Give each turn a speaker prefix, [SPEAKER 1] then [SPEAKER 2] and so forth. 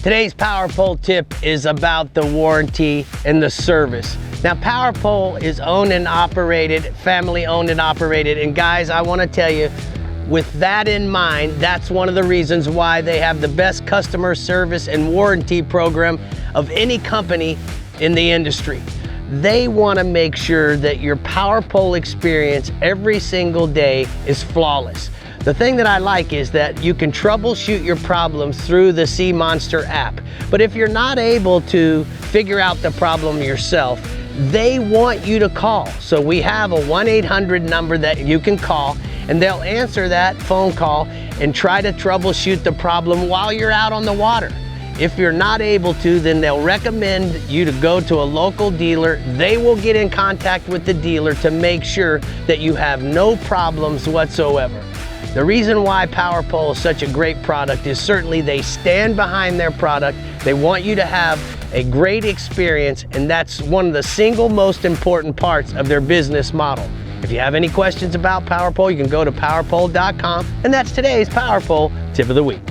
[SPEAKER 1] Today's Power Pole tip is about the warranty and the service. Now, Power Pole is owned and operated, family owned and operated, and guys, I want to tell you, with that in mind, that's one of the reasons why they have the best customer service and warranty program of any company in the industry. They want to make sure that your Power Pole experience every single day is flawless. The thing that I like is that you can troubleshoot your problems through the Sea Monster app. But if you're not able to figure out the problem yourself, they want you to call. So we have a 1-800 number that you can call, and they'll answer that phone call and try to troubleshoot the problem while you're out on the water. If you're not able to, then they'll recommend you to go to a local dealer. They will get in contact with the dealer to make sure that you have no problems whatsoever. The reason why Power Pole is such a great product is certainly they stand behind their product. They want you to have a great experience, and that's one of the single most important parts of their business model. If you have any questions about Power Pole, you can go to powerpole.com, and that's today's Power Pole Tip of the Week.